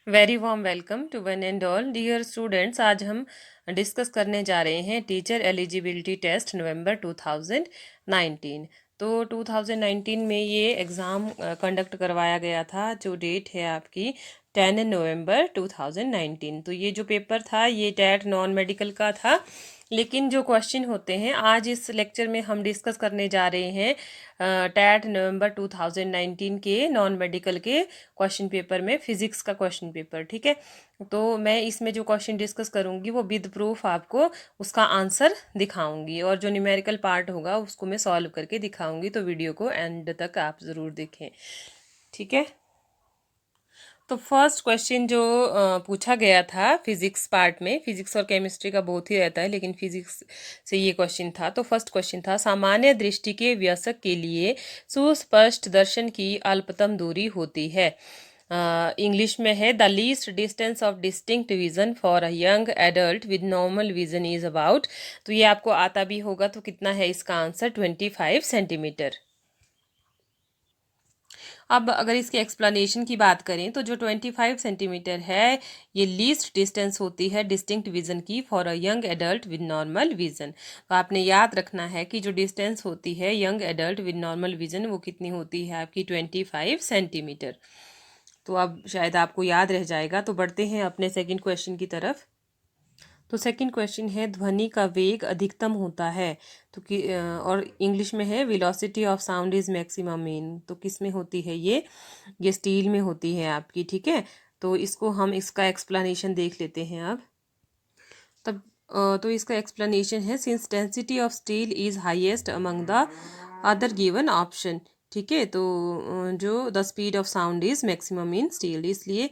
Very warm welcome to one and all dear students. आज हम discuss करने जा रहे हैं टीचर एलिजिबिलिटी टेस्ट नवंबर 2019। तो 2019 में ये एग्ज़ाम कंडक्ट करवाया गया था। जो डेट है आपकी 10 नवंबर 2019। तो ये जो पेपर था ये टैट नॉन मेडिकल का था। लेकिन जो क्वेश्चन होते हैं आज इस लेक्चर में हम डिस्कस करने जा रहे हैं टैट नवंबर 2019 के नॉन मेडिकल के क्वेश्चन पेपर में फिजिक्स का क्वेश्चन पेपर। ठीक है, तो मैं इसमें जो क्वेश्चन डिस्कस करूंगी वो विद प्रूफ आपको उसका आंसर दिखाऊंगी, और जो न्यूमेरिकल पार्ट होगा उसको मैं सॉल्व करके दिखाऊंगी। तो वीडियो को एंड तक आप ज़रूर देखें। ठीक है, तो फर्स्ट क्वेश्चन जो पूछा गया था फिजिक्स पार्ट में, फिजिक्स और केमिस्ट्री का बहुत ही रहता है लेकिन फिजिक्स से ये क्वेश्चन था। तो फर्स्ट क्वेश्चन था, सामान्य दृष्टि के वयस्क के लिए सुस्पष्ट दर्शन की अल्पतम दूरी होती है। इंग्लिश में है, the least distance of distinct vision for a young adult with normal vision is about. तो ये आपको आता भी होगा। तो कितना है इसका आंसर? 25 सेंटीमीटर। अब अगर इसके एक्सप्लेनेशन की बात करें तो जो 25 सेंटीमीटर है ये लीस्ट डिस्टेंस होती है डिस्टिंक्ट विजन की for a young adult with normal vision. तो आपने याद रखना है कि जो डिस्टेंस होती है young adult with normal vision वो कितनी होती है आपकी? 25 सेंटीमीटर। तो अब शायद आपको याद रह जाएगा। तो बढ़ते हैं अपने सेकंड क्वेश्चन की तरफ। तो सेकंड क्वेश्चन है, ध्वनि का वेग अधिकतम होता है तो और इंग्लिश में है, velocity of sound is maximum in. तो किस में होती है ये स्टील में होती है आपकी। ठीक है, तो इसको हम इसका एक्सप्लेनेशन देख लेते हैं अब। तब तो इसका एक्सप्लेनेशन है, since density of steel is highest among the other given option. ठीक है, तो जो the speed of sound is maximum in steel, इसलिए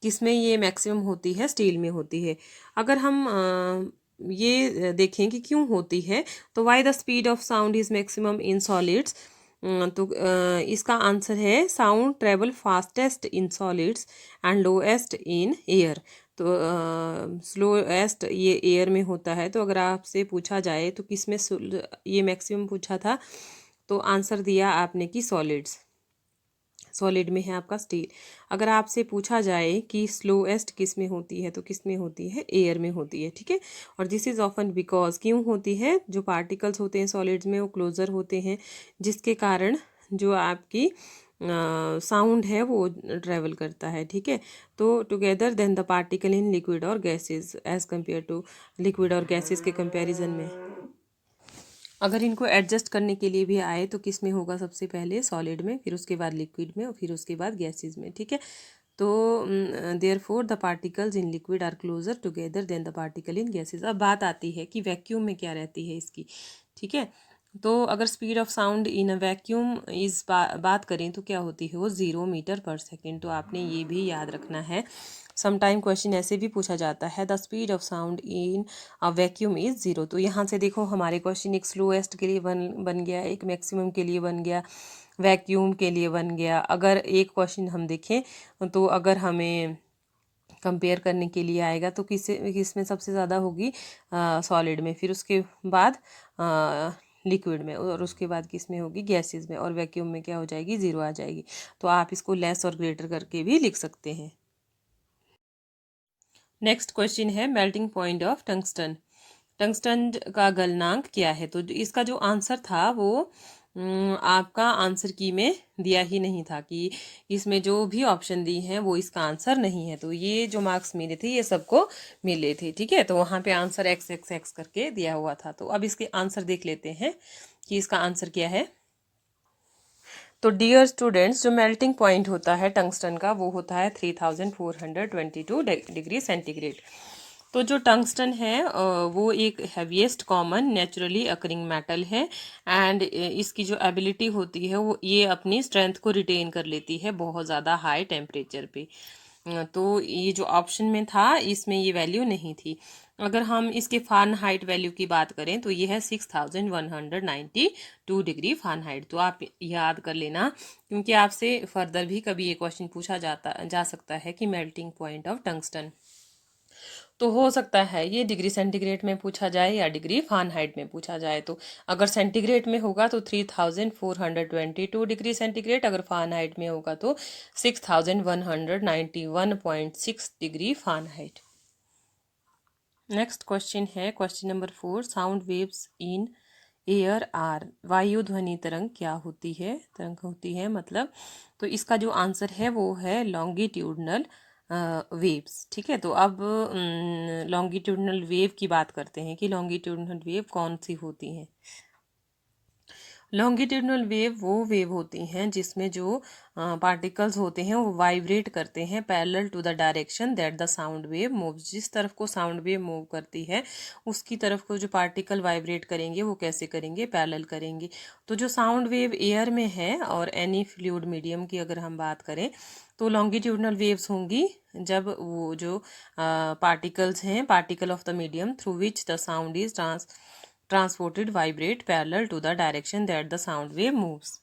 किसमें ये मैक्सिमम होती है? स्टील में होती है। अगर हम ये देखें कि क्यों होती है, तो why the speed of sound is maximum in solids. तो इसका आंसर है, sound travel fastest in solids and lowest in air. तो स्लोएस्ट ये एयर में होता है। तो अगर आपसे पूछा जाए तो किस में ये मैक्सिमम पूछा था, तो आंसर दिया आपने कि सॉलिड्स, सॉलिड में है आपका स्टील। अगर आपसे पूछा जाए कि स्लोएस्ट किस में होती है, तो किस में होती है? एयर में होती है। ठीक है, और दिस इज ऑफन बिकॉज, क्यों होती है? जो पार्टिकल्स होते हैं सॉलिड्स में वो क्लोजर होते हैं, जिसके कारण जो आपकी साउंड है वो ट्रेवल करता है। ठीक है, तो together then the particle in liquid और gases as compare to liquid और गैसेज के कंपैरिजन में। अगर इनको एडजस्ट करने के लिए भी आए तो किस में होगा? सबसे पहले सॉलिड में, फिर उसके बाद लिक्विड में, और फिर उसके बाद गैसेज में। ठीक है, तो therefore the particles in liquid are closer together then the particle in gases. अब बात आती है कि वैक्यूम में क्या रहती है इसकी। ठीक है, तो अगर speed of sound in a vacuum इस बात करें तो क्या होती है वो? 0 मीटर पर सेकेंड। तो आपने ये भी याद रखना है। समटाइम क्वेश्चन ऐसे भी पूछा जाता है, the speed of sound in a vacuum is 0। तो यहाँ से देखो हमारे क्वेश्चन एक स्लोएस्ट के लिए बन गया, एक मैक्सिमम के लिए बन गया, वैक्यूम के लिए बन गया। अगर एक क्वेश्चन हम देखें तो अगर हमें कंपेयर करने के लिए आएगा तो किस में सबसे ज़्यादा होगी? सॉलिड में, फिर उसके बाद लिक्विड में, और उसके बाद किस में होगी? गैसेस में, और वैक्यूम में क्या हो जाएगी? 0 आ जाएगी। तो आप इसको लेस और ग्रेटर करके भी लिख सकते हैं। नेक्स्ट क्वेश्चन है, melting point of tungsten. Tungsten का गलनांक क्या है? तो इसका जो आंसर था वो आपका आंसर की में दिया ही नहीं था, कि इसमें जो भी ऑप्शन दी हैं वो इसका आंसर नहीं है। तो ये जो मार्क्स मिले थे ये सबको मिले थे। ठीक है, तो वहाँ पे आंसर एक्स एक्स एक्स करके दिया हुआ था। तो अब इसके आंसर देख लेते हैं कि इसका आंसर क्या है। तो डियर स्टूडेंट्स, जो मेल्टिंग पॉइंट होता है टंगस्टन का वो होता है 3422 डिग्री सेंटीग्रेड। तो जो टंगस्टन है वो एक heaviest common naturally occurring metal है, एंड इसकी जो एबिलिटी होती है वो ये अपनी स्ट्रेंथ को रिटेन कर लेती है बहुत ज़्यादा हाई टेम्परेचर पे। तो ये जो ऑप्शन में था इसमें ये वैल्यू नहीं थी। अगर हम इसके फ़ारेनहाइट वैल्यू की बात करें तो ये है 6192 डिग्री फ़ारेनहाइट। तो आप याद कर लेना, क्योंकि आपसे फर्दर भी कभी ये क्वेश्चन पूछा जा सकता है कि मेल्टिंग पॉइंट ऑफ टंगस्टन। तो हो सकता है ये डिग्री सेंटीग्रेड में पूछा जाए या डिग्री फ़ारेनहाइट में पूछा जाए। तो अगर सेंटीग्रेड में होगा तो 3422 डिग्री सेंटीग्रेड, अगर फ़ारेनहाइट में होगा तो 6191.6 डिग्री फ़ारेनहाइट। नेक्स्ट क्वेश्चन है question number 4, sound waves in air are, वायु ध्वनि तरंग क्या होती है, तरंग होती है मतलब। तो इसका जो आंसर है वो है लॉन्गिट्यूडनल वेव्स। ठीक है, तो अब लॉन्गिट्यूडनल वेव की बात करते हैं कि लॉन्गिट्यूडनल वेव कौन सी होती हैं। लॉन्गिट्यूडनल वेव वो वेव होती हैं जिसमें जो पार्टिकल्स होते हैं वो वाइब्रेट करते हैं parallel to the direction that the sound wave move. जिस तरफ को साउंड वेव मूव करती है उसकी तरफ को जो पार्टिकल वाइब्रेट करेंगे वो कैसे करेंगे, पैरेलल करेंगे। तो जो साउंड वेव एयर में है और एनी फ्लूइड मीडियम की अगर हम बात करें तो लॉन्गिट्यूडनल वेव्स होंगी जब वो जो पार्टिकल्स हैं, particle of the medium through which the sound is transported vibrate parallel to the direction that the sound wave moves.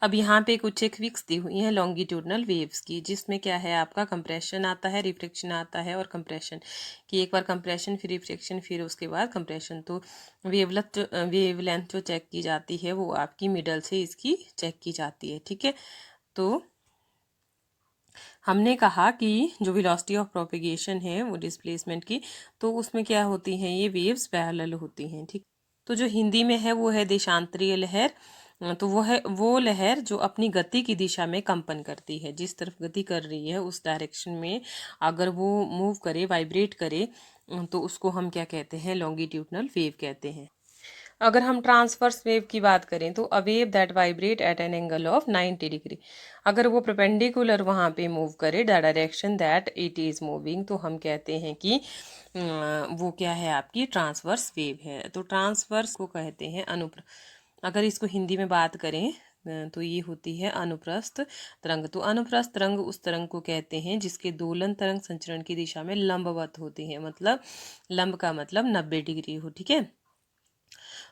अब यहाँ पे कुछ एक फिक्स दी हुई है लॉन्गिट्यूडनल वेव्स की, जिसमें क्या है आपका कंप्रेशन आता है, रिफ्लेक्शन आता है और कंप्रेशन कि एक बार कंप्रेशन फिर रिफ्लेक्शन फिर उसके बाद कंप्रेशन। तो वेवलेंथ जो चेक की जाती है वो आपकी मिडल से इसकी चेक की जाती है। ठीक है, तो हमने कहा कि जो वेलोसिटी ऑफ प्रोपेगेशन है वो डिस्प्लेसमेंट की, तो उसमें क्या होती हैं ये वेव्स पैरेलल होती हैं। ठीक, तो जो हिंदी में है वो है देशांतरीय लहर। तो वो है वो लहर जो अपनी गति की दिशा में कंपन करती है, जिस तरफ गति कर रही है उस डायरेक्शन में अगर वो मूव करे, वाइब्रेट करे, तो उसको हम क्या कहते हैं, लॉन्गिट्यूडनल वेव कहते हैं। अगर हम ट्रांसवर्स वेव की बात करें तो a wave that vibrate eight an angle of 90 degree, अगर वो परपेंडिकुलर वहाँ पे मूव करे the direction that it is moving, तो हम कहते हैं कि वो क्या है आपकी ट्रांसवर्स वेव है। तो ट्रांसवर्स को कहते हैं अगर इसको हिंदी में बात करें तो ये होती है अनुप्रस्थ तरंग। तो अनुप्रस्थ तरंग उस तरंग को कहते हैं जिसके दोलन तरंग संचरण की दिशा में लंबवत होती है, मतलब लंब का मतलब 90 डिग्री हो। ठीक है,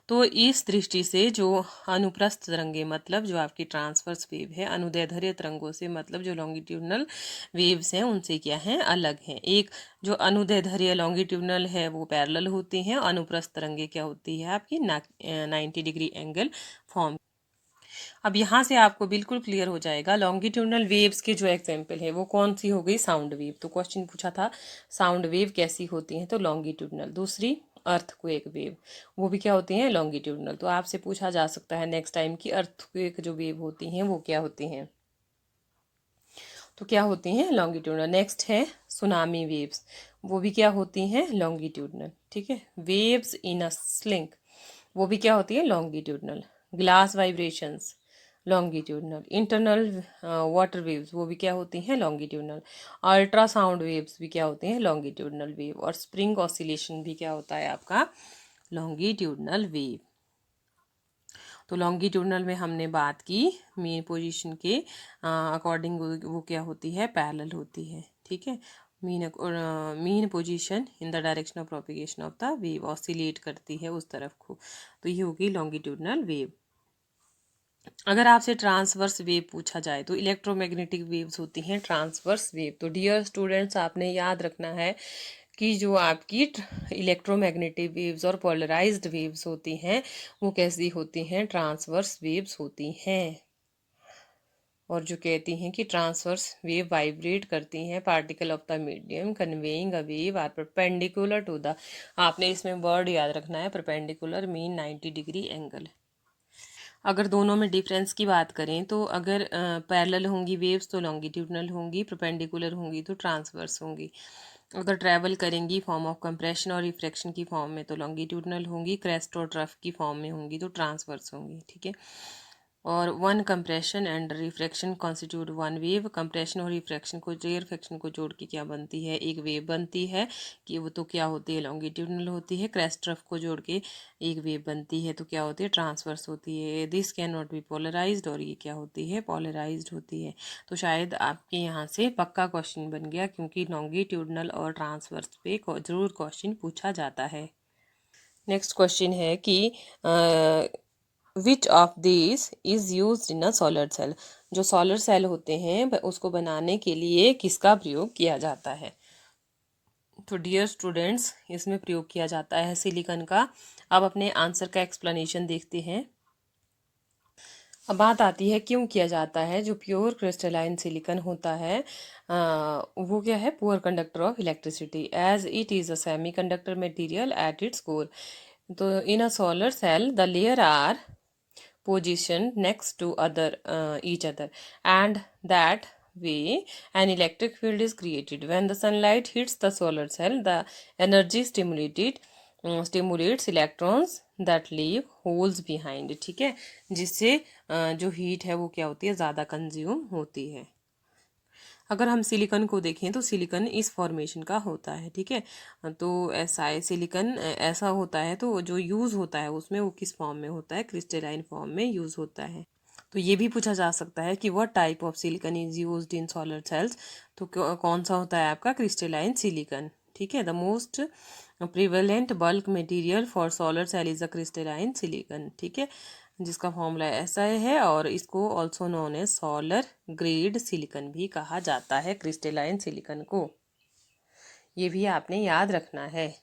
तो इस दृष्टि से जो अनुप्रस्थ तरंगे मतलब जो आपकी ट्रांसवर्स वेव है अनुदैर्ध्य तरंगों से मतलब जो लॉन्गिट्यूडनल वेव्स हैं उनसे क्या है, अलग हैं। एक जो अनुदैर्ध्य लॉन्गिट्यूडनल है वो पैरेलल होती हैं, अनुप्रस्थ तरंगे क्या होती है आपकी 90 डिग्री एंगल फॉर्म। अब यहाँ से आपको बिल्कुल क्लियर हो जाएगा लॉन्गिट्यूडनल वेव्स के जो एग्जाम्पल है वो कौन सी हो गई, साउंड वेव। तो क्वेश्चन पूछा था साउंड वेव कैसी होती हैं, तो लॉन्गिट्यूडनल। दूसरी अर्थक्वेक वेव, वो भी क्या होती हैं, लॉन्गिट्यूडनल। तो आपसे पूछा जा सकता है नेक्स्ट टाइम कि अर्थक्वेक जो वेव होती हैं वो क्या होती हैं, तो क्या होती हैं, लॉन्गिट्यूडनल। नेक्स्ट है सुनामी वेव्स, वो भी क्या होती हैं, लॉन्गिट्यूडनल। ठीक है, वेव्स इन अ स्लिंग, वो भी क्या होती है, longitudinal. Glass vibrations longitudinal. Internal water waves वो भी क्या होती हैं, लॉन्गिट्यूडनल। अल्ट्रासाउंड वेव्स भी क्या होती हैं, लॉन्गिट्यूडनल वेव। और स्प्रिंग ऑसिलेशन भी क्या होता है आपका, लॉन्गिट्यूडनल वेव। तो लॉन्गिट्यूडनल में हमने बात की मेन पोजीशन के अकॉर्डिंग वो क्या होती है, पैरेलल होती है। ठीक है, mean position in the direction of propagation of the wave, oscillate करती है उस तरफ को, तो ये होगी लॉन्गिट्यूडनल वेव। अगर आपसे ट्रांसवर्स वेव पूछा जाए तो इलेक्ट्रोमैग्नेटिक वेव्स होती हैं ट्रांसवर्स वेव। तो डियर स्टूडेंट्स आपने याद रखना है कि जो आपकी इलेक्ट्रोमैग्नेटिक वेव्स और पोलराइज्ड वेव्स होती हैं वो कैसी होती हैं, ट्रांसवर्स वेव्स होती हैं। और जो कहती हैं कि ट्रांसवर्स वेव वाइब्रेट करती हैं particle of the medium conveying a wave are perpendicular to the, आपने इसमें वर्ड याद रखना है, परपेंडिकुलर मीन 90 डिग्री एंगल। अगर दोनों में डिफरेंस की बात करें तो अगर पैरेलल होंगी वेव्स तो लॉन्गिट्यूडनल होंगी, परपेंडिकुलर होंगी तो ट्रांसवर्स होंगी। अगर ट्रैवल करेंगी फॉर्म ऑफ कंप्रेशन और रिफ्रैक्शन की फॉर्म में तो लॉन्गिट्यूडनल होंगी, क्रेस्ट और ट्रफ की फॉर्म में होंगी तो ट्रांसवर्स होंगी। ठीक है, और one compression and refraction constitute one wave, compression और रिफ्रैक्शन को रिफ्रैक्शन को जोड़ के क्या बनती है, एक वेव बनती है कि वो तो क्या होती है, लॉन्गिट्यूडनल होती है। क्रेस्ट ट्रफ को जोड़ के एक वेव बनती है तो क्या होती है, ट्रांसवर्स होती है। This can not be polarised, और ये क्या होती है, पोलराइज्ड होती है। तो शायद आपके यहाँ से पक्का क्वेश्चन बन गया क्योंकि लॉन्गिट्यूडनल और ट्रांसवर्स पे जरूर क्वेश्चन पूछा जाता है। नेक्स्ट क्वेश्चन है कि which of this is use in a solar cell, जो सोलर सेल होते हैं उसको बनाने के लिए किसका प्रयोग किया जाता है। तो डियर स्टूडेंट्स, इसमें प्रयोग किया जाता है सिलिकॉन का। अब अपने आंसर का एक्सप्लेनेशन देखते हैं। अब बात आती है क्यों किया जाता है। जो प्योर क्रिस्टलाइन सिलिकॉन होता है वो क्या है, poor conductor of electricity as it is a semi conductor material at its core. तो in a solar cell the layer are positioned next to each other, and that way an electric field is created. When the sunlight hits the solar cell, the energy stimulates electrons that leave holes behind. ठीक है, जिससे जो heat है वो क्या होती है, ज़्यादा कंज्यूम होती है। अगर हम सिलिकॉन को देखें तो सिलिकॉन इस फॉर्मेशन का होता है। ठीक है, तो ऐसा है, सिलिकॉन ऐसा होता है, तो जो यूज़ होता है उसमें वो किस फॉर्म में होता है, क्रिस्टलाइन फॉर्म में यूज़ होता है। तो ये भी पूछा जा सकता है कि what type of silicon is used in solar cells. तो कौन सा होता है आपका, क्रिस्टलाइन सिलिकॉन। ठीक है, the most prevalent bulk material for solar cell is a crystalline silicon. ठीक है, जिसका फॉर्मूला ऐसा है, और इसको also known as solar grade silicon भी कहा जाता है, क्रिस्टलाइन सिलिकॉन को। ये भी आपने याद रखना है।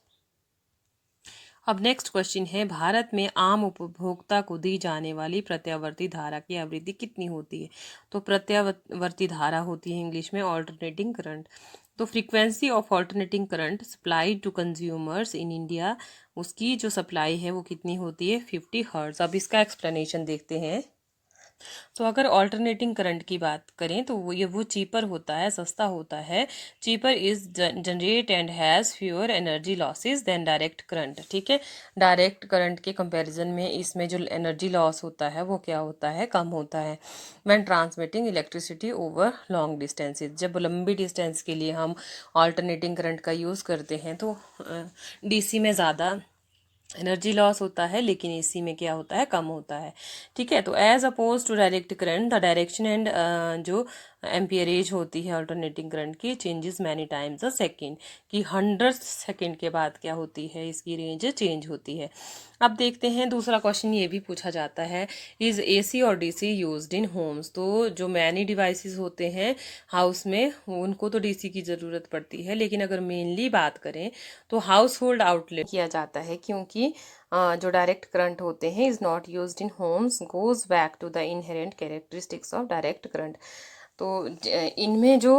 अब नेक्स्ट क्वेश्चन है, भारत में आम उपभोक्ता को दी जाने वाली प्रत्यावर्ती धारा की आवृत्ति कितनी होती है। तो प्रत्यावर्ती धारा होती है इंग्लिश में ऑल्टरनेटिंग करंट। तो frequency of alternating current supply to consumers in India, उसकी जो सप्लाई है वो कितनी होती है, 50 हर्ट्ज। अब इसका एक्सप्लेनेशन देखते हैं। तो अगर ऑल्टरनेटिंग करंट की बात करें तो वो चीपर होता है, सस्ता होता है। Cheaper is generate and has fewer energy losses than direct current. ठीक है, डायरेक्ट करंट के कंपैरिजन में इसमें जो एनर्जी लॉस होता है वो क्या होता है, कम होता है। When transmitting electricity over long distances, जब लंबी डिस्टेंस के लिए हम ऑल्टरनेटिंग करंट का यूज़ करते हैं तो डीसी में ज़्यादा एनर्जी लॉस होता है, लेकिन एसी में क्या होता है, कम होता है। ठीक है, तो as oppose to direct current the direction and जो एम्पियरेज होती है ऑल्टरनेटिंग करंट की changes many times a second, कि 100 सेकेंड के बाद क्या होती है, इसकी रेंज चेंज होती है। अब देखते हैं दूसरा क्वेश्चन, ये भी पूछा जाता है, इज एसी और डीसी यूज्ड इन होम्स। तो जो मैनी डिवाइसेस होते हैं हाउस में उनको तो डीसी की ज़रूरत पड़ती है, लेकिन अगर मेनली बात करें तो हाउस होल्ड आउटलेट किया जाता है, क्योंकि जो डायरेक्ट करंट होते हैं is not used in homes goes back to the inherent characteristics of direct current. तो इनमें जो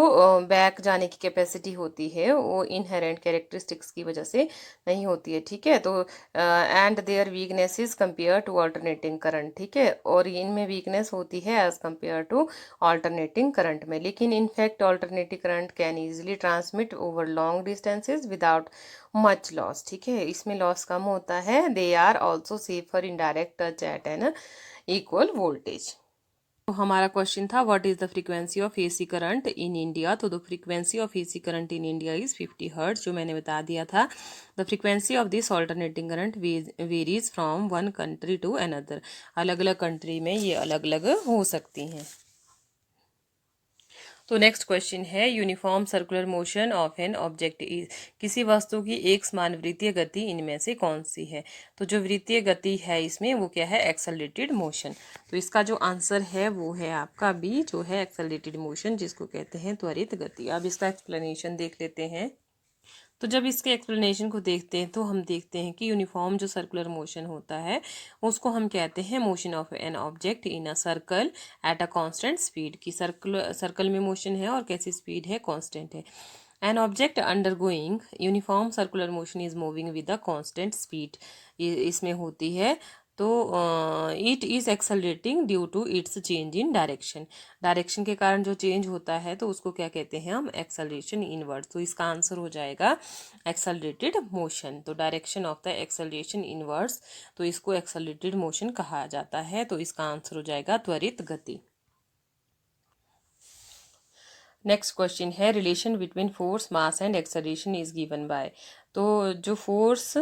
बैक जाने की कैपेसिटी होती है वो इनहेरेंट कैरेक्टरिस्टिक्स की वजह से नहीं होती है। ठीक है, तो and their weakness is compare to alternating current. ठीक है, और इनमें वीकनेस होती है as compare to alternating current में, लेकिन in fact alternating current can easily transmit over long distances without much loss. ठीक है, इसमें लॉस कम होता है। They are also safer in direct touch at an equal voltage. तो हमारा क्वेश्चन था, what is the frequency of AC current in India. तो the frequency of AC current in India is 50 hertz, जो मैंने बता दिया था। The frequency of this alternating current varies from one country to another, अलग अलग country में ये अलग अलग हो सकती हैं। तो नेक्स्ट क्वेश्चन है, uniform circular motion of an object is, किसी वस्तु की एक समान वृत्तीय गति इनमें से कौन सी है। तो जो वृत्तीय गति है इसमें वो क्या है, एक्सेलरेटेड मोशन। तो इसका जो आंसर है वो है आपका बी, जो है एक्सेलरेटेड मोशन, जिसको कहते हैं त्वरित गति। अब इसका एक्सप्लेनेशन देख लेते हैं। तो जब इसके एक्सप्लेनेशन को देखते हैं तो हम देखते हैं कि यूनिफॉर्म जो सर्कुलर मोशन होता है उसको हम कहते हैं motion of an object in a circle at a constant speed, की सर्कल में मोशन है और कैसी स्पीड है, कांस्टेंट है। An object undergoing uniform circular motion is moving with a constant speed, इसमें होती है। तो it is accelerating due to its change in direction, direction के कारण जो चेंज होता है तो उसको क्या कहते हैं हम, एक्सेलरेशन इनवर्ड। तो इसका आंसर हो जाएगा एक्सेलरेटेड मोशन। तो direction of the acceleration inwards, तो इसको एक्सेलरेटेड मोशन कहा जाता है। तो इसका आंसर हो जाएगा त्वरित गति। नेक्स्ट क्वेश्चन है, relation between force mass and acceleration is given by. तो जो फोर्स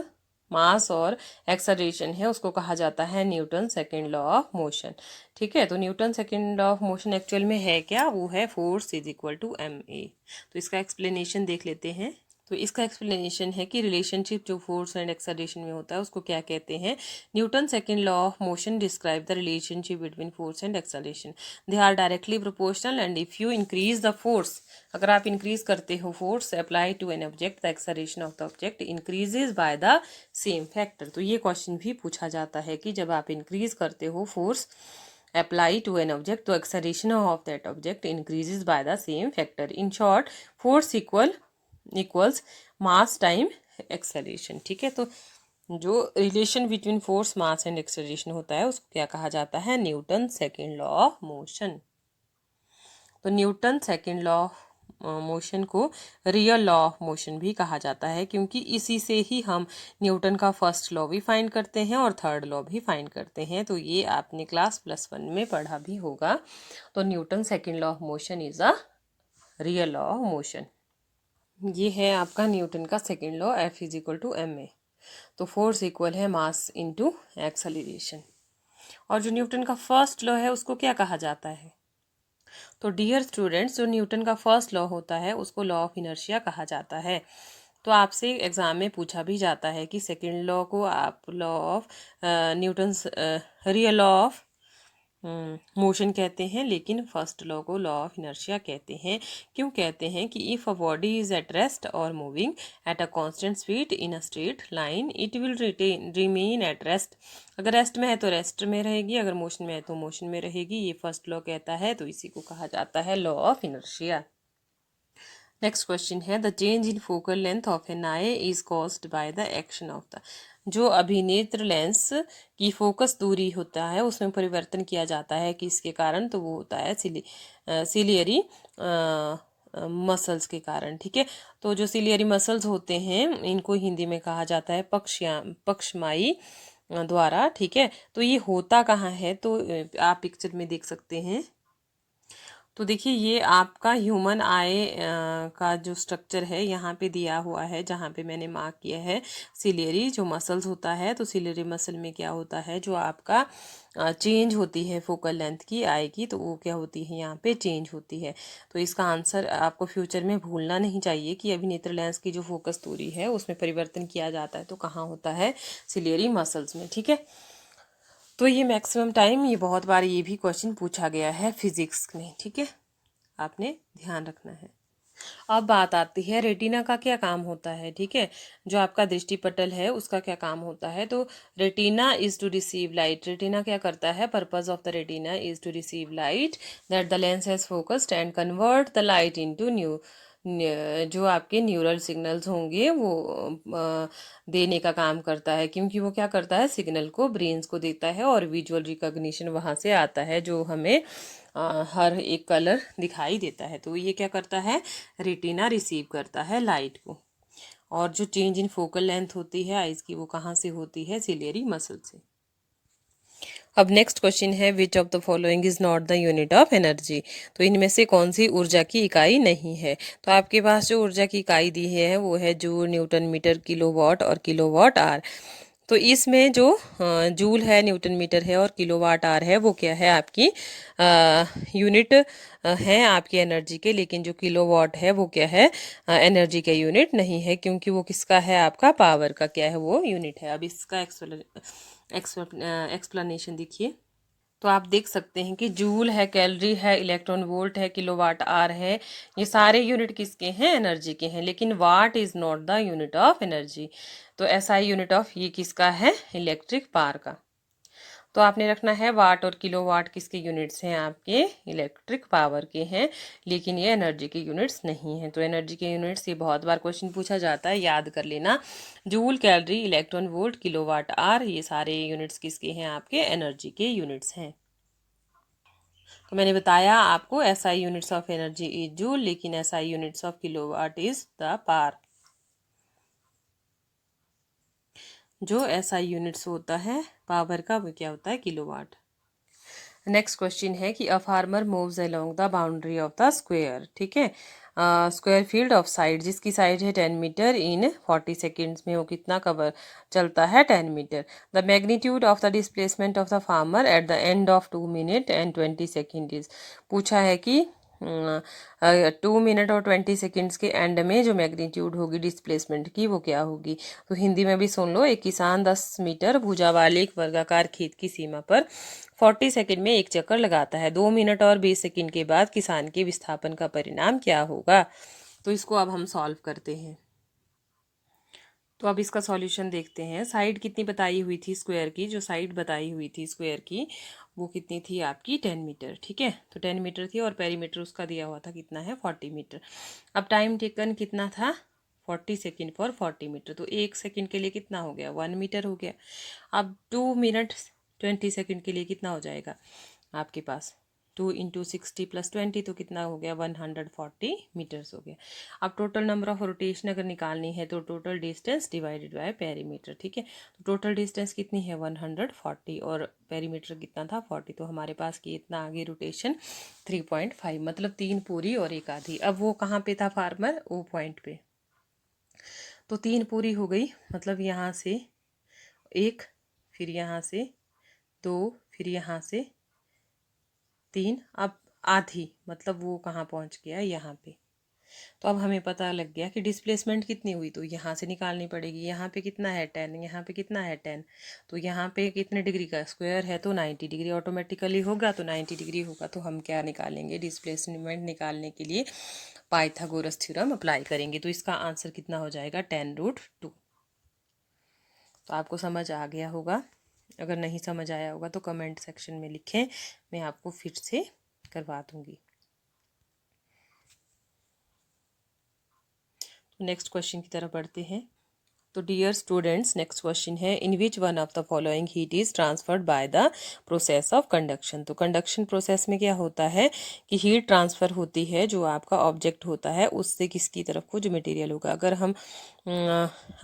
मास और एक्सेलरेशन है उसको कहा जाता है Newton second law of motion. ठीक है, तो Newton second law of motion actual में है क्या, वो है force is equal to M A. तो इसका एक्सप्लेनेशन देख लेते हैं। तो इसका एक्सप्लेनेशन है कि रिलेशनशिप जो फोर्स एंड एक्सेलरेशन में होता है उसको क्या कहते हैं। Newton second law of motion describe the relationship between force and acceleration. They are directly proportional and if you increase the force, अगर आप इंक्रीज करते हो force apply to an object, the acceleration of the object increases by the same factor. तो ये question भी पूछा जाता है कि जब आप इंक्रीज करते हो force apply to an object, तो acceleration of that object increases by the same factor. In short, force equals mass time acceleration। ठीक है, तो जो relation between force mass and acceleration होता है उसको क्या कहा जाता है, Newton second law of motion. तो न्यूटन सेकेंड लॉ मोशन को रियल लॉ ऑफ मोशन भी कहा जाता है, क्योंकि इसी से ही हम न्यूटन का फर्स्ट लॉ भी फाइंड करते हैं और थर्ड लॉ भी फाइंड करते हैं। तो ये आपने क्लास +1 में पढ़ा भी होगा। तो Newton second law of motion is a real law of motion. ये है आपका न्यूटन का सेकेंड लॉ, F=ma। तो फोर्स इक्वल है मास इनटू एक्सेलरेशन। और जो न्यूटन का फर्स्ट लॉ है उसको क्या कहा जाता है, तो डियर स्टूडेंट्स, जो न्यूटन का फर्स्ट लॉ होता है उसको लॉ ऑफ इनर्शिया कहा जाता है। तो आपसे एग्जाम में पूछा भी जाता है कि सेकेंड लॉ को आप law of Newton real law of motion कहते हैं, लेकिन फर्स्ट लॉ को लॉ ऑफ इनर्शिया कहते हैं। क्यों कहते हैं कि if a body is at rest और moving at a constant speed in a straight line it will remain at rest. अगर रेस्ट में है तो रेस्ट में रहेगी, अगर मोशन में है तो मोशन में रहेगी। ये फर्स्ट लॉ कहता है, तो इसी को कहा जाता है law of inertia. Next question है, the change in focal length of an eye is caused by the action of the. जो अभिनेत्र लेंस की फोकस दूरी होता है उसमें परिवर्तन किया जाता है किसके कारण, तो वो होता है सिलियरी मसल्स के कारण। ठीक है, तो जो सिलियरी मसल्स होते हैं इनको हिंदी में कहा जाता है पक्षमाई द्वारा। ठीक है, तो ये होता कहाँ है, तो आप पिक्चर में देख सकते हैं। तो देखिए ये आपका ह्यूमन आई का जो स्ट्रक्चर है यहाँ पे दिया हुआ है, जहाँ पे मैंने मार्क किया है सिलियरी जो मसल्स होता है। तो सिलियरी मसल में क्या होता है, जो आपका चेंज होती है फोकल लेंथ की आई की, तो वो क्या होती है, यहाँ पे चेंज होती है। तो इसका आंसर आपको फ्यूचर में भूलना नहीं चाहिए कि अभिनेत्र लेंस की जो फोकस दूरी है उसमें परिवर्तन किया जाता है, तो कहाँ होता है, सिलियरी मसल्स में। ठीक है, तो ये मैक्सिमम टाइम, ये बहुत बार ये भी क्वेश्चन पूछा गया है फिजिक्स में। ठीक है, आपने ध्यान रखना है। अब बात आती है रेटिना का क्या काम होता है। ठीक है, जो आपका दृष्टिपटल है उसका क्या काम होता है, तो retina is to receive light. Retina क्या करता है, purpose of the retina is to receive light that the lens has focused and convert the light into जो आपके न्यूरल सिग्नल्स होंगे वो देने का काम करता है, क्योंकि वो क्या करता है, सिग्नल को ब्रेन्स को देता है और विजुअल रिकॉग्निशन वहाँ से आता है, जो हमें हर एक कलर दिखाई देता है। तो ये क्या करता है, रेटिना रिसीव करता है लाइट को। और जो चेंज इन फोकल लेंथ होती है आइज की, वो कहाँ से होती है, सिलियरी मसल से। अब नेक्स्ट क्वेश्चन है, which of the following is not the unit of energy. तो इनमें से कौन सी ऊर्जा की इकाई नहीं है। तो आपके पास जो ऊर्जा की इकाई दी है वो है जूल, न्यूटन मीटर, किलोवाट और किलोवाट आर। तो इसमें जो जूल है, न्यूटन मीटर है और किलोवाट आर है, वो क्या है, आपकी यूनिट है आपकी एनर्जी के। लेकिन जो किलोवाट है वो क्या है, एनर्जी के यूनिट नहीं है, क्योंकि वो किसका है, आपका पावर का क्या है, वो यूनिट है। अब इसका एक्सप्लेनेशन देखिए। तो आप देख सकते हैं कि जूल है, कैलोरी है, इलेक्ट्रॉन वोल्ट है, किलोवाट आर है, ये सारे यूनिट किसके हैं, एनर्जी के हैं। लेकिन what is not the unit of energy. तो एसआई यूनिट ऑफ ये किसका है, इलेक्ट्रिक पावर का। तो आपने रखना है वाट और किलोवाट किसके यूनिट्स हैं, आपके इलेक्ट्रिक पावर के हैं, लेकिन ये एनर्जी के यूनिट्स नहीं हैं। तो एनर्जी के यूनिट्स, ये बहुत बार क्वेश्चन पूछा जाता है, याद कर लेना। Joule, calorie, electron volt, kilowatt hour, ये सारे यूनिट्स किसके हैं, आपके एनर्जी के यूनिट्स हैं। तो मैंने बताया आपको SI units of energy is joule, लेकिन SI units of kilowatt is the power. जो एसआई यूनिट्स होता है पावर का, वो क्या होता है, किलोवाट। नेक्स्ट क्वेश्चन है कि a farmer moves along the boundary of the square. ठीक है, स्क्वायर फील्ड ऑफ साइड, जिसकी साइड है 10 मीटर, इन 40 सेकेंड्स में वो कितना कवर चलता है, 10 metre. The magnitude of the displacement of the farmer at the end of 2 minute and 20 second is. पूछा है कि 2 मिनट और 20 सेकेंड्स के एंड में जो मैग्नीट्यूड होगी डिस्प्लेसमेंट की वो क्या होगी। तो हिंदी में भी सुन लो। एक किसान 10 मीटर भुजा वाले एक वर्गाकार खेत की सीमा पर 40 सेकेंड में एक चक्कर लगाता है। 2 मिनट और 20 सेकेंड के बाद किसान के विस्थापन का परिणाम क्या होगा। तो इसको अब हम सॉल्व करते हैं। तो अब इसका सॉल्यूशन देखते हैं। साइड कितनी बताई हुई थी स्क्वायर की, जो साइड बताई हुई थी स्क्वायर की वो कितनी थी आपकी 10 मीटर। ठीक है, तो 10 मीटर थी और पेरीमीटर उसका दिया हुआ था कितना है 40 मीटर। अब टाइम टेकन कितना था 40 सेकेंड फॉर 40 मीटर। तो 1 सेकेंड के लिए कितना हो गया 1 मीटर हो गया। अब 2 मिनट 20 सेकेंड के लिए कितना हो जाएगा आपके पास 2 इंटू 60 प्लस 20 तो कितना हो गया 140 मीटर्स हो गया। अब टोटल नंबर ऑफ रोटेशन अगर निकालनी है तो total distance divided by perimeter. ठीक है, तो टोटल डिस्टेंस कितनी है 140 और पेरीमीटर कितना था 40। तो हमारे पास कितना आगे रोटेशन 3.5 मतलब 3 पूरी और 1 आधी। अब वो कहाँ पे था फार्मर ओ पॉइंट पे। तो 3 पूरी हो गई मतलब यहाँ से 1 फिर यहाँ से 2 फिर यहाँ से 3। अब आधी मतलब वो कहाँ पहुँच गया यहाँ पे। तो अब हमें पता लग गया कि डिस्प्लेसमेंट कितनी हुई। तो यहाँ से निकालनी पड़ेगी। यहाँ पे कितना है 10, यहाँ पे कितना है 10। तो यहाँ पे कितने डिग्री का स्क्वायर है तो 90 डिग्री ऑटोमेटिकली होगा। तो 90 डिग्री होगा तो हम क्या निकालेंगे डिस्प्लेसमेंट निकालने के लिए पाइथागोरस थ्योरम अप्लाई करेंगे। तो इसका आंसर कितना हो जाएगा 10√2। तो आपको समझ आ गया होगा। अगर नहीं समझ आया होगा तो कमेंट सेक्शन में लिखें, मैं आपको फिर से करवा दूंगी। तो नेक्स्ट क्वेश्चन की तरफ बढ़ते हैं। तो डियर स्टूडेंट्स नेक्स्ट क्वेश्चन है in which one of the following heat is transferred by the process of conduction. तो कंडक्शन प्रोसेस में क्या होता है कि हीट ट्रांसफर होती है, जो आपका ऑब्जेक्ट होता है उससे किसकी तरफ को जो मटेरियल होगा। अगर हम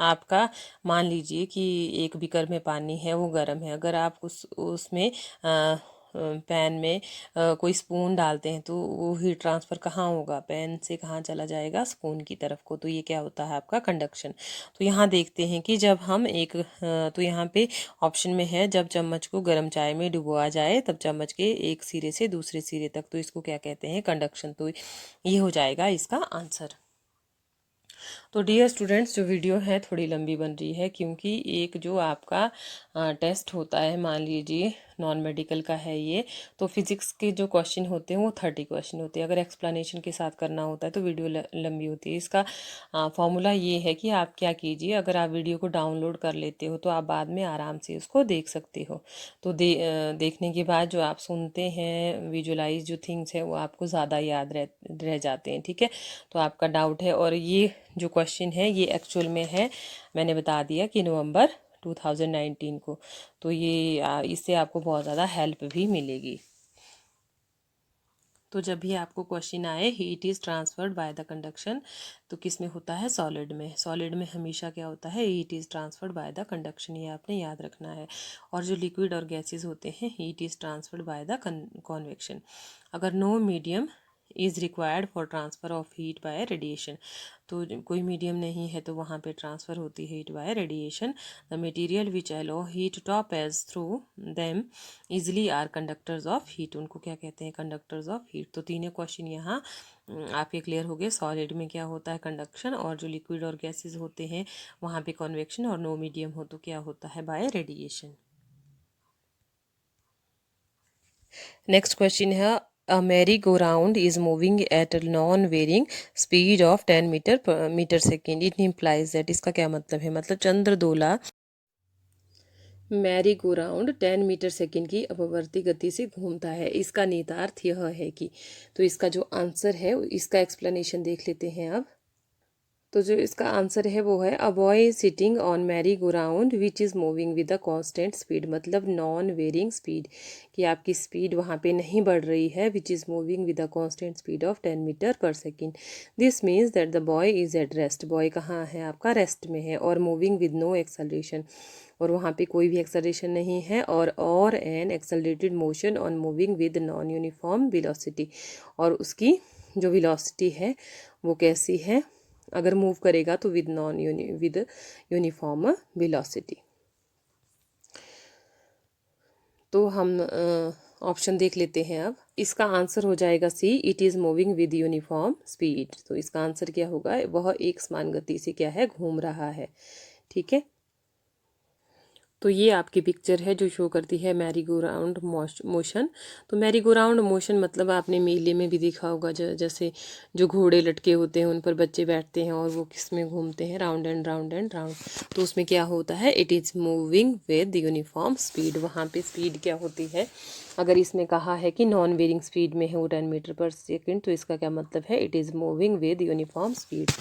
आपका मान लीजिए कि एक बीकर में पानी है वो गर्म है, अगर आप उसमें पैन में कोई स्पून डालते हैं तो वो हीट ट्रांसफ़र कहाँ होगा पैन से कहाँ चला जाएगा स्पून की तरफ को। तो ये क्या होता है आपका कंडक्शन। तो यहाँ देखते हैं कि जब हम एक तो यहाँ पे ऑप्शन में है जब चम्मच को गर्म चाय में डुबोआ जाए तब चम्मच के एक सिरे से दूसरे सिरे तक, तो इसको क्या कहते हैं कंडक्शन। तो ये हो जाएगा इसका आंसर। तो डियर स्टूडेंट्स जो वीडियो है थोड़ी लंबी बन रही है क्योंकि एक जो आपका टेस्ट होता है मान लीजिए नॉन मेडिकल का है ये, तो फिजिक्स के जो क्वेश्चन होते हैं वो 30 क्वेश्चन होते हैं। अगर एक्सप्लेनेशन के साथ करना होता है तो वीडियो लंबी होती है। इसका फॉर्मूला ये है कि आप क्या कीजिए, अगर आप वीडियो को डाउनलोड कर लेते हो तो आप बाद में आराम से उसको देख सकते हो। तो देखने के बाद जो आप सुनते हैं विजुलाइज जो थिंग्स है वो आपको ज़्यादा याद रह जाते हैं। ठीक है, तो आपका डाउट है। और ये जो क्वेश्चन है ये एक्चुअल में है, मैंने बता दिया कि नवंबर 2019 को। तो ये इससे आपको बहुत ज़्यादा हेल्प भी मिलेगी। तो जब भी आपको क्वेश्चन आए heat is transferred by the conduction, तो किस में होता है सॉलिड में। सॉलिड में हमेशा क्या होता है heat is transferred by the conduction, ये आपने याद रखना है। और जो लिक्विड और गैसेस होते हैं heat is transferred by the convection. अगर no medium is required for transfer of heat by radiation, तो कोई मीडियम नहीं है तो वहाँ पे ट्रांसफ़र होती है heat by radiation. The material which allow heat to pass through them easily are conductors of heat, उनको क्या कहते हैं कंडक्टर्स ऑफ हीट। तो तीनों क्वेश्चन यहाँ आपके क्लियर हो गए। सॉलिड में क्या होता है कंडक्शन, और जो लिक्विड और गैसेस होते हैं वहाँ पे कन्वेक्शन, और नो मीडियम हो तो क्या होता है बाय रेडिएशन। नेक्स्ट क्वेश्चन है a merry-go-round is moving at a non-varying speed of 10 metre second, it implies that, इसका क्या मतलब है, मतलब चंद्रदोला merry go round 10 metre second की अपवर्ती गति से घूमता है। इसका निहितार्थ यह है कि, तो इसका जो आंसर है इसका एक्सप्लेनेशन देख लेते हैं अब। तो जो इसका आंसर है वो है a boy sitting on merry go round which is moving with a constant speed, मतलब नॉन वेरिंग स्पीड, कि आपकी स्पीड वहाँ पे नहीं बढ़ रही है। Which is moving with a constant speed of 10 metre per second. This means that the boy is at rest, boy कहाँ है आपका रेस्ट में है। और मूविंग विद नो एक्सेलरेशन, और वहाँ पे कोई भी एक्सेलरेशन नहीं है। और N accelerated motion on moving with non uniform velocity, और उसकी जो वेलोसिटी है वो कैसी है अगर मूव करेगा तो विद यूनिफॉर्म वेलोसिटी। तो हम ऑप्शन देख लेते हैं अब। इसका आंसर हो जाएगा C, it is moving with uniform speed. तो इसका आंसर क्या होगा, वह एक समान गति से क्या है, घूम रहा है। ठीक है, तो ये आपकी पिक्चर है जो शो करती है मैरी गो राउंड मोशन। तो मैरी गो राउंड मोशन मतलब आपने मेले में भी देखा होगा, जैसे जो घोड़े लटके होते हैं उन पर बच्चे बैठते हैं और वो किस में घूमते हैं, round and round and round. तो उसमें क्या होता है, it is moving with uniform speed. वहाँ पे स्पीड क्या होती है, अगर इसमें कहा है कि नॉन वेरिंग स्पीड में है वो 10 मीटर पर सेकेंड, तो इसका क्या मतलब है, it is moving with uniform speed.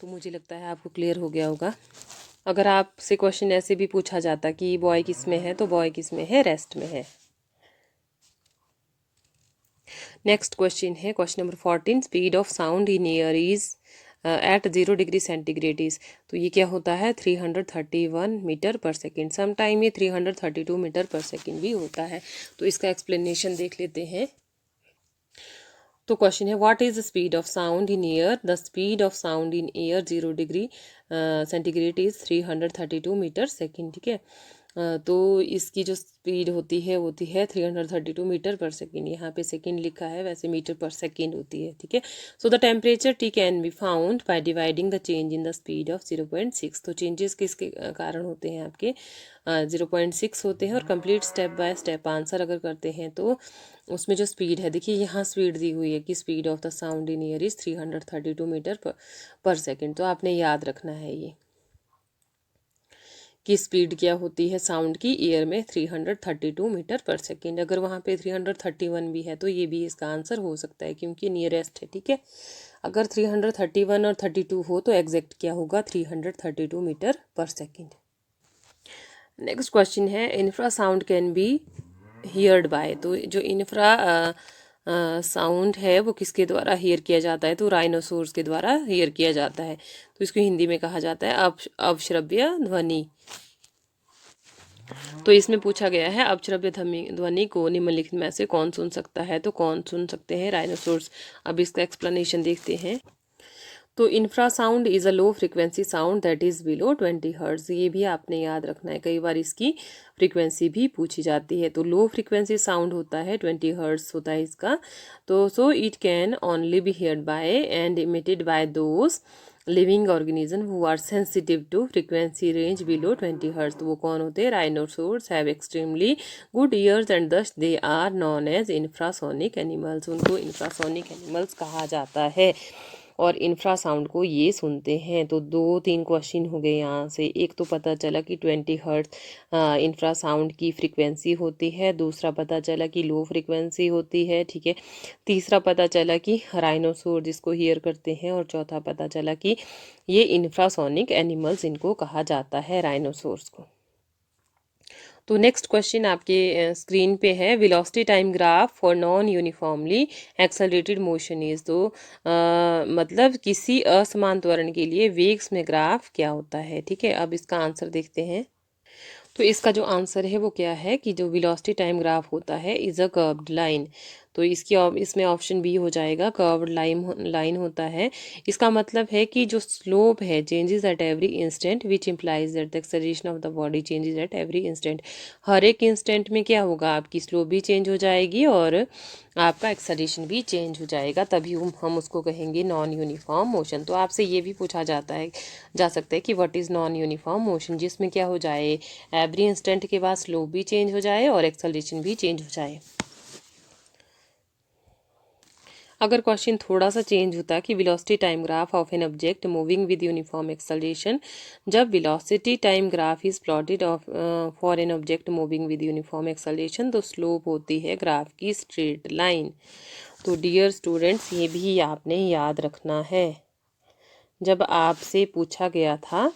तो मुझे लगता है आपको क्लियर हो गया होगा। अगर आपसे क्वेश्चन ऐसे भी पूछा जाता कि बॉय किस में है, तो बॉय किस में है, रेस्ट में है। नेक्स्ट क्वेश्चन है question number 14, speed of sound in air is at 0 degree centigrade is. तो ये क्या होता है, 331 मीटर पर सेकेंड। समटाइम ये 332 मीटर पर सेकेंड भी होता है। तो इसका एक्सप्लेनेशन देख लेते हैं। तो क्वेश्चन है, what is the speed of sound in air, the speed of sound in air 0 degree centigrade is 332 metre second. ठीक है, तो इसकी जो स्पीड होती है 332 मीटर पर सेकेंड। यहाँ पे सेकेंड लिखा है, वैसे मीटर पर सेकेंड होती है। ठीक है, so the temperature T can be found by dividing the change in the speed of 0.6। तो चेंजेस किसके कारण होते हैं, आपके 0.6 होते हैं। और complete step by step answer अगर करते हैं तो उसमें जो स्पीड है, देखिए यहाँ स्पीड दी हुई है कि speed of the sound in air is 332 metre per second. तो आपने याद रखना है ये कि स्पीड क्या होती है साउंड की एयर में, 332 मीटर पर सेकेंड। अगर वहाँ पे 331 भी है तो ये भी इसका आंसर हो सकता है क्योंकि नियरेस्ट है। ठीक है, अगर 331 और 32 हो तो एग्जैक्ट क्या होगा, 332 metre per second. Next question है, infra sound can be heard by. तो जो इंफ्रा साउंड है वो किसके द्वारा हियर किया जाता है, तो राइनोसोर्स के द्वारा हियर किया जाता है। तो इसको हिंदी में कहा जाता है अवश्रव्य ध्वनि। तो इसमें पूछा गया है, अवश्रव्य ध्वनि को निम्नलिखित में से कौन सुन सकता है, तो कौन सुन सकते हैं, राइनोसोर्स। अब इसका एक्सप्लेनेशन देखते हैं। तो infrasound is a low frequency sound that is below 20 hertz. ये भी आपने याद रखना है, कई बार इसकी फ्रीक्वेंसी भी पूछी जाती है। तो लो फ्रिक्वेंसी साउंड होता है 20 हर्ट्ज होता है इसका। तो so it can only be heard by and imitated by those living organism who are sensitive to frequency range below 20 hertz. तो वो कौन होते हैं, rhinoceros have extremely good ears and thus they are known as infrasonic animals. उनको infrasonic animals कहा जाता है और इंफ्रासाउंड को ये सुनते हैं। तो 2-3 क्वेश्चन हो गए यहाँ से। एक तो पता चला कि 20 हर्ट्ज इंफ्रासाउंड की फ्रीक्वेंसी होती है, दूसरा पता चला कि लो फ्रीक्वेंसी होती है। ठीक है, तीसरा पता चला कि राइनोसोर जिसको हियर करते हैं, और चौथा पता चला कि ये इंफ्रासोनिक एनिमल्स इनको कहा जाता है, राइनोसोर्स को। तो नेक्स्ट क्वेश्चन आपके स्क्रीन पे है, velocity time graph for non uniformly accelerated motion is. तो मतलब किसी असमान त्वरण के लिए वेग में ग्राफ क्या होता है। ठीक है, अब इसका आंसर देखते हैं। तो इसका जो आंसर है वो क्या है कि जो वेलोसिटी टाइम ग्राफ होता है इज अ कर्व्ड लाइन। तो इसमें ऑप्शन बी हो जाएगा, कर्व्ड लाइन होता है। इसका मतलब है कि जो स्लोप है changes at every instant which implies that the acceleration of the body changes at every instant. हर एक इंस्टेंट में क्या होगा, आपकी स्लोप भी चेंज हो जाएगी और आपका एक्सेलरेशन भी चेंज हो जाएगा, तभी हम उसको कहेंगे नॉन यूनिफॉर्म मोशन। तो आपसे ये भी पूछा जा सकता है कि what is non uniform motion, जिसमें क्या हो जाए, एवरी इंस्टेंट के बाद स्लोप भी चेंज हो जाए और एक्सेलरेशन भी चेंज हो जाए। अगर क्वेश्चन थोड़ा सा चेंज होता कि velocity time graph of an object moving with uniform acceleration, जब velocity time graph is plotted of for an object moving with uniform acceleration, तो स्लोप होती है ग्राफ की स्ट्रेट लाइन। तो डियर स्टूडेंट्स, ये भी आपने याद रखना है। जब आपसे पूछा गया था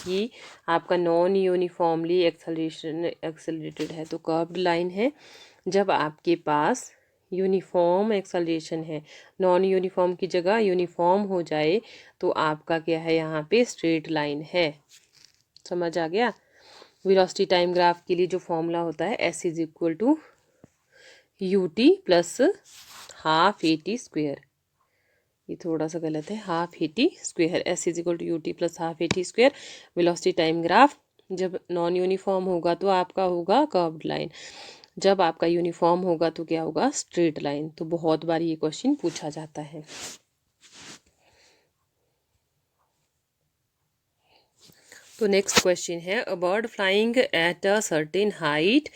कि आपका नॉन यूनिफॉर्मली एक्सेलरेटेड है तो कर्व्ड लाइन है, जब आपके पास यूनिफॉर्म एक्सेलरेशन है, नॉन यूनिफॉर्म की जगह यूनिफॉर्म हो जाए तो आपका क्या है, यहाँ पे स्ट्रेट लाइन है। समझ आ गया। वेलोसिटी टाइम ग्राफ के लिए जो फॉर्मूला होता है, S is equal to U T plus half A T square. ये थोड़ा सा गलत है, half A T square, S is equal to U T plus half A T square. Velocity time graph जब नॉन यूनिफॉर्म होगा तो आपका होगा कर्व्ड लाइन, जब आपका यूनिफॉर्म होगा तो क्या होगा, स्ट्रेट लाइन। तो बहुत बार ये क्वेश्चन पूछा जाता है। तो नेक्स्ट क्वेश्चन है, a bird flying at a certain height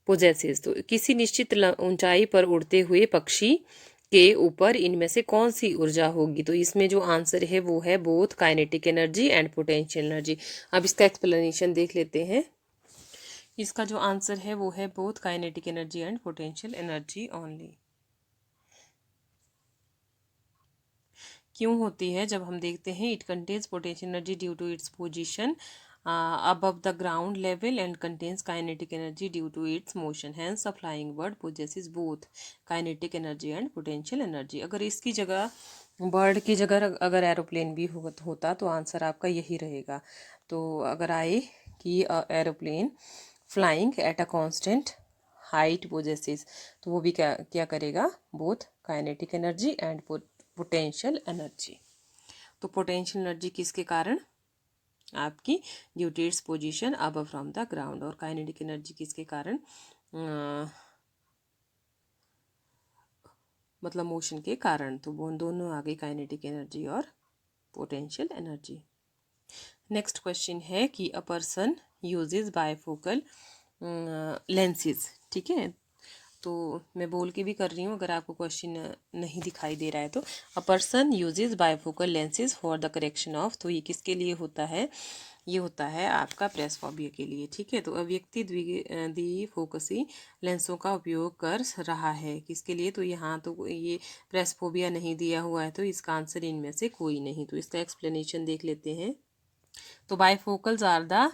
possesses. तो किसी निश्चित ऊंचाई पर उड़ते हुए पक्षी के ऊपर इनमें से कौन सी ऊर्जा होगी। तो इसमें जो आंसर है वो है both kinetic energy and potential energy. अब इसका एक्सप्लेनेशन देख लेते हैं। इसका जो आंसर है वो है both kinetic energy and potential energy only. क्यों होती है, जब हम देखते हैं, it contains potential energy due to its position above the ground level and contains kinetic energy due to its motion. Hence, a flying bird possesses both kinetic energy and potential energy. अगर इसकी जगह, bird की जगह अगर aeroplane भी होता तो answer आपका यही रहेगा। तो अगर आए कि aeroplane flying at a constant height possesses, तो वो भी क्या क्या करेगा, both kinetic energy and potential energy. तो पोटेंशियल एनर्जी किसके कारण, आपकी due to its position above from the ground, और काइनेटिक एनर्जी किसके कारण, मतलब मोशन के कारण। तो वो दोनों आ गई, काइनेटिक एनर्जी और पोटेंशियल एनर्जी। नेक्स्ट क्वेश्चन है कि a person uses bifocal lenses. ठीक है, तो मैं बोल के भी कर रही हूँ, अगर आपको क्वेश्चन नहीं दिखाई दे रहा है तो। A person uses bifocal lenses for the correction of, तो ये किसके लिए होता है, ये होता है आपका प्रेसफोबिया के लिए। ठीक है, तो अब व्यक्ति द्विफोकसी लेंसों का उपयोग कर रहा है किसके लिए, तो यहाँ तो ये प्रेसफोबिया नहीं दिया हुआ है, तो इसका आंसर इनमें से कोई नहीं। तो इसका एक्सप्लेनेशन देख लेते हैं। तो bifocals are the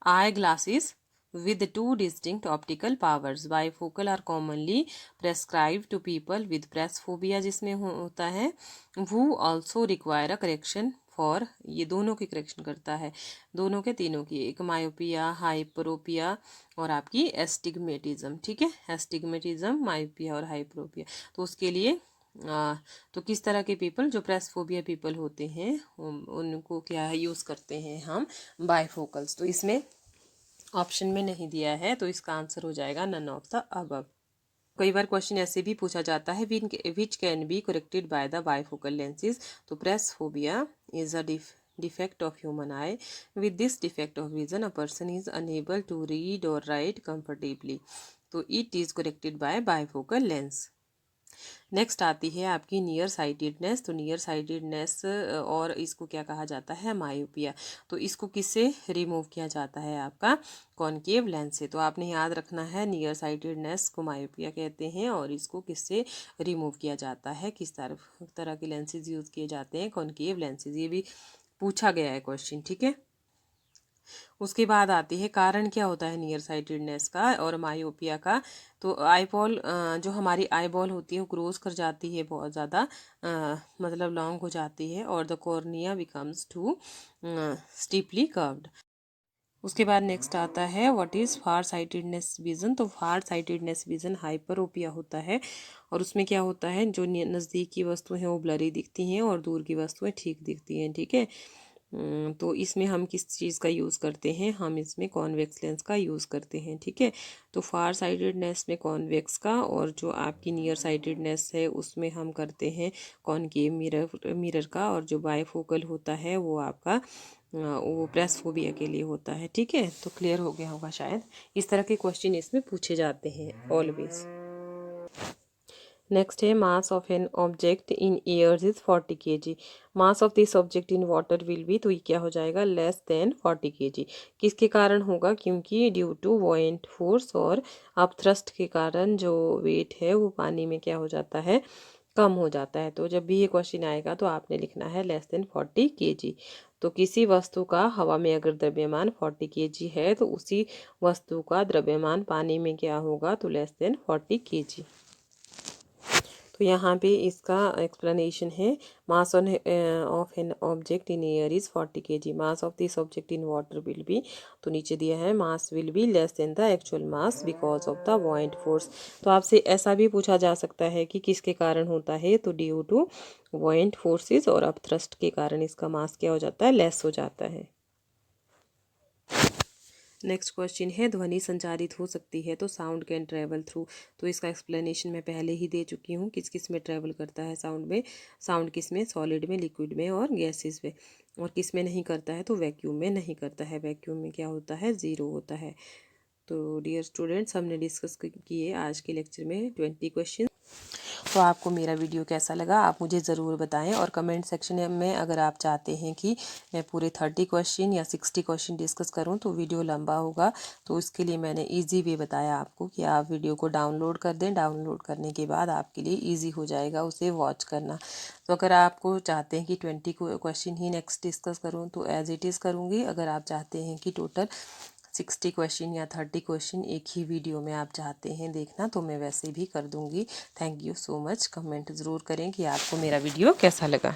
eye glasses with two distinct optical powers. Bifocal are commonly prescribed to people with presbyopia, जिसमें होता है, who also require a correction for, ये दोनों की करेक्शन करता है, दोनों के तीनों की, एक मायोपिया, हाइपरोपिया और आपकी एस्टिग्मेटिज्म। ठीक है, एस्टिग्मेटिज्म, मायोपिया और हाइपरोपिया। तो उसके लिए तो किस तरह के पीपल, जो प्रेसफोबिया पीपल होते हैं उनको क्या यूज़ करते हैं हम, बायफोकल्स। तो इसमें ऑप्शन में नहीं दिया है, तो इसका आंसर हो जाएगा नन ऑफ द अबव। कई बार क्वेश्चन ऐसे भी पूछा जाता है, which can be corrected by the bifocal lenses. तो presbyopia is a defect of human eye. With this defect of vision, a person is unable to read or write comfortably. तो it is corrected by bifocal lens. Next आती है आपकी near sightedness. तो near sightedness और इसको क्या कहा जाता है, मायोपिया। तो इसको किससे रिमूव किया जाता है, आपका कॉनकेव लेंस से। तो आपने याद रखना है, नियर साइटेडनेस को मायोपिया कहते हैं, और इसको किससे रिमूव किया जाता है, किस तरह के लेंसेज यूज़ किए जाते हैं, कॉनकेव लेंसेज। ये भी पूछा गया है क्वेश्चन। ठीक है, उसके बाद आती है कारण क्या होता है नियर साइटेडनेस का और मायोपिया का। तो आईबॉल, जो हमारी आईबॉल होती है वो क्रोज कर जाती है बहुत ज़्यादा, मतलब लॉन्ग हो जाती है, और the cornea becomes too steeply curved. उसके बाद नेक्स्ट आता है what is far sightedness vision. तो फार साइटेडनेस विजन हाइपरोपिया होता है, और उसमें क्या होता है, जो नज़दीक की वस्तुएं हैं वो ब्लरी दिखती हैं और दूर की वस्तुएं ठीक दिखती हैं। ठीक है, तो इसमें हम किस चीज़ का यूज़ करते हैं, हम इसमें कॉन्वेक्स लेंस का यूज़ करते हैं। ठीक है, तो फार साइटेडनेस में कॉन्वेक्स का, और जो आपकी नियर साइटेडनेस है उसमें हम करते हैं कॉनकेव मिरर का, और जो बायफोकल होता है वो आपका वो प्रेसफोबिया के लिए होता है। ठीक है, तो क्लियर हो गया होगा शायद। इस तरह के क्वेश्चन इसमें पूछे जाते हैं ऑलवेज। नेक्स्ट है mass of an object in years is 40 kg। Mass of this object in water will be, तो ये क्या हो जाएगा, लेस देन 40 kg। किसके कारण होगा, क्योंकि ड्यू टू वॉइंट फोर्स और अपथ्रस्ट के कारण जो वेट है वो पानी में क्या हो जाता है, कम हो जाता है। तो जब भी ये क्वेश्चन आएगा तो आपने लिखना है लेस देन 40 kg। तो किसी वस्तु का हवा में अगर द्रव्यमान 40 kg है तो उसी वस्तु का द्रव्यमान पानी में क्या होगा, तो लेस देन 40 kg। तो यहाँ पे इसका एक्सप्लेनेशन है, mass of an object in air is 40 kg, mass of this object in water will be, तो नीचे दिया है mass will be less than the actual mass because of the buoyant force. तो आपसे ऐसा भी पूछा जा सकता है कि किसके कारण होता है, तो ड्यू टू वॉइंट फोर्सेस और अपथ्रस्ट के कारण इसका मास क्या हो जाता है, लेस हो जाता है। नेक्स्ट क्वेश्चन है, ध्वनि संचारित हो सकती है तो साउंड कैन ट्रेवल थ्रू। तो इसका एक्सप्लेनेशन मैं पहले ही दे चुकी हूँ, किस किस में ट्रेवल करता है साउंड में। साउंड किस में, सॉलिड में, लिक्विड में और गैसेस में। और किस में नहीं करता है, तो वैक्यूम में नहीं करता है। वैक्यूम में क्या होता है, ज़ीरो होता है। तो डियर स्टूडेंट्स, हमने डिस्कस किए आज के लेक्चर में 20 क्वेश्चन। तो आपको मेरा वीडियो कैसा लगा आप मुझे ज़रूर बताएं, और कमेंट सेक्शन में अगर आप चाहते हैं कि मैं पूरे 30 क्वेश्चन या 60 क्वेश्चन डिस्कस करूं तो वीडियो लंबा होगा, तो इसके लिए मैंने इजी वे बताया आपको कि आप वीडियो को डाउनलोड कर दें। डाउनलोड करने के बाद आपके लिए ईजी हो जाएगा उसे वॉच करना। तो अगर आपको चाहते हैं कि 20 क्वेश्चन ही नेक्स्ट डिस्कस करूँ तो एज इट इज़ करूँगी। अगर आप चाहते हैं कि टोटल 60 क्वेश्चन या 30 क्वेश्चन एक ही वीडियो में आप चाहते हैं देखना, तो मैं वैसे भी कर दूंगी। Thank you so much. Comment ज़रूर करें कि आपको मेरा वीडियो कैसा लगा।